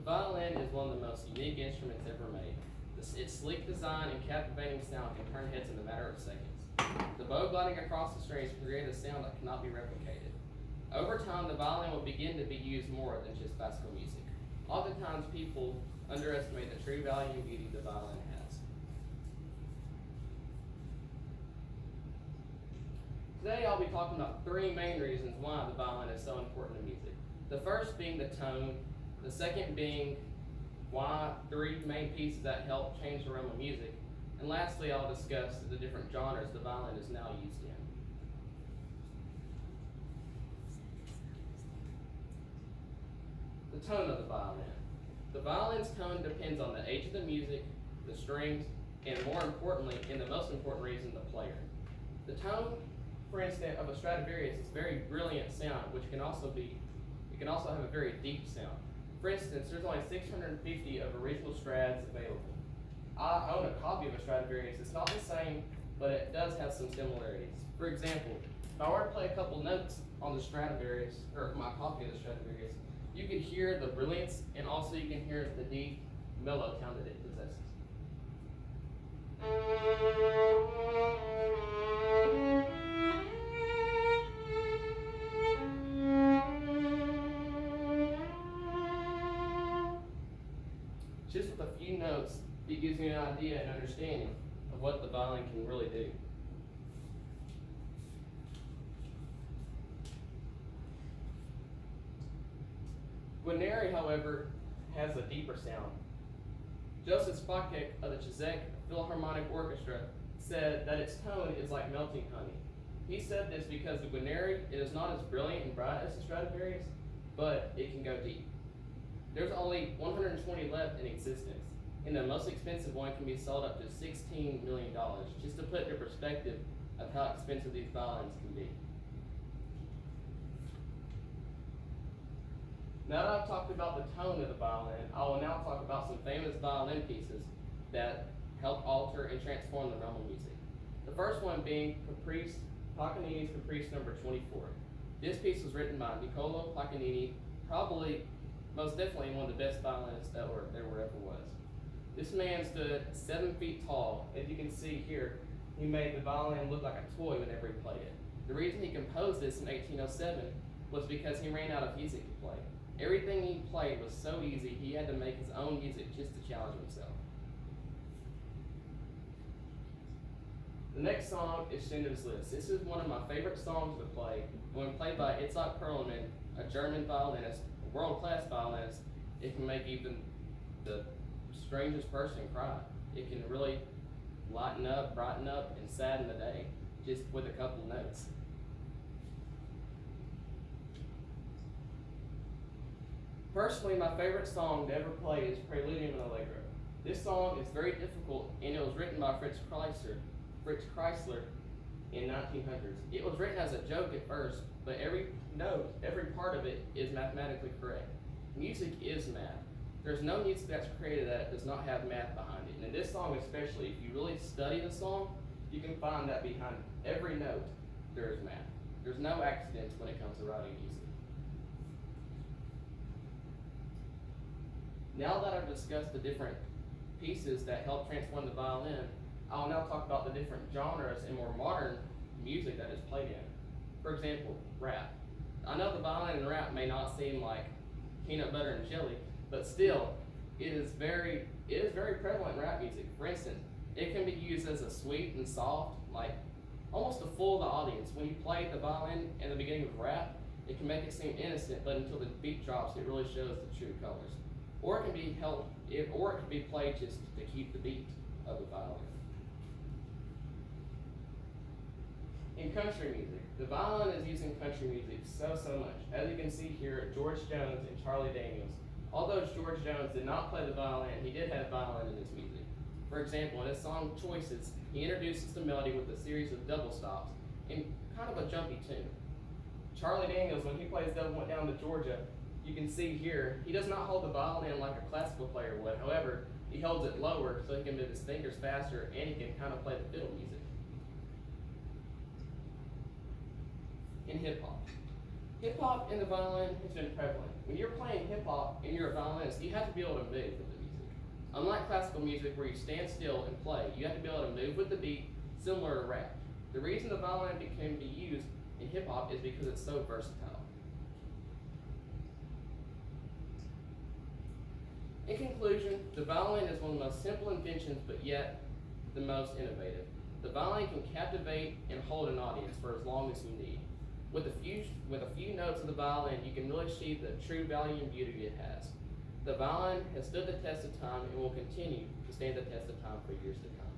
The violin is one of the most unique instruments ever made. Its sleek design and captivating sound can turn heads in a matter of seconds. The bow gliding across the strings creates a sound that cannot be replicated. Over time, the violin will begin to be used more than just classical music. Oftentimes, people underestimate the true value and beauty the violin has. Today, I'll be talking about three main reasons why the violin is so important to music. The first being the tone, the second being why three main pieces that help change the realm of music, and lastly, I'll discuss the different genres the violin is now used in. The tone of the violin. The violin's tone depends on the age of the music, the strings, and more importantly, and the most important reason, the player. The tone, for instance, of a Stradivarius is very brilliant sound, which can also have a very deep sound. For instance, there's only 650 of original Strads available. I own a copy of a Stradivarius. It's not the same, but it does have some similarities. For example, if I were to play a couple notes on the Stradivarius, or my copy of the Stradivarius, you can hear the brilliance, and also you can hear the deep, mellow tone that it possesses. Just with a few notes, it gives you an idea and understanding of what the violin can really do. Guarneri, however, has a deeper sound. Joseph Spacek of the Czech Philharmonic Orchestra said that its tone is like melting honey. He said this because the Guarneri is not as brilliant and bright as the Stradivarius, but it can go deep. There's only 120 left in existence, and the most expensive one can be sold up to $16 million, just to put into perspective of how expensive these violins can be. Now that I've talked about the tone of the violin, I will now talk about some famous violin pieces that help alter and transform the realm of music. The first one being Paganini's Caprice number 24. This piece was written by Niccolò Paganini, probably, most definitely one of the best violinists there ever was. This man stood 7 feet tall. As you can see here, he made the violin look like a toy whenever he played it. The reason he composed this in 1807 was because he ran out of music to play. Everything he played was so easy, he had to make his own music just to challenge himself. The next song is Schindler's List. This is one of my favorite songs to play. When played by Itzhak Perlman, a German violinist, a world-class violinist, it can make even the strangest person cry. It can really lighten up, brighten up, and sadden the day just with a couple notes. Personally, my favorite song to ever play is Preludium and Allegro. This song is very difficult, and it was written by Fritz Kreisler in 1900s. It was written as a joke at first, but every note, every part of it is mathematically correct. Music is math. There's no music that's created that does not have math behind it. And in this song especially, if you really study the song, you can find that behind every note, there is math. There's no accidents when it comes to writing music. Now that I've discussed the different pieces that help transform the violin, I will now talk about the different genres and more modern music that is played in. For example, rap. I know the violin and rap may not seem like peanut butter and jelly, but still, it is very prevalent in rap music. For instance, it can be used as a sweet and soft, like almost to fool the audience. When you play the violin in the beginning of rap, it can make it seem innocent, but until the beat drops, it really shows the true colors. Or it can be played just to keep the beat of the violin. In country music, the violin is used in country music so much. As you can see here, George Jones and Charlie Daniels. Although George Jones did not play the violin, he did have violin in his music. For example, in his song Choices, he introduces the melody with a series of double stops in kind of a jumpy tune. Charlie Daniels, when he plays Devil Went Down to Georgia, you can see here, he does not hold the violin like a classical player would. However, he holds it lower so he can move his fingers faster and he can kind of play the fiddle music. In hip hop, Hip hop and the violin has been prevalent. When you're playing hip hop and you're a violinist, you have to be able to move with the music. Unlike classical music where you stand still and play, you have to be able to move with the beat, similar to rap. The reason the violin became to be used in hip hop is because it's so versatile. In conclusion, the violin is one of the most simple inventions, but yet the most innovative. The violin can captivate and hold an audience for as long as you need. With a few notes of the violin, you can really see the true value and beauty it has. The violin has stood the test of time and will continue to stand the test of time for years to come.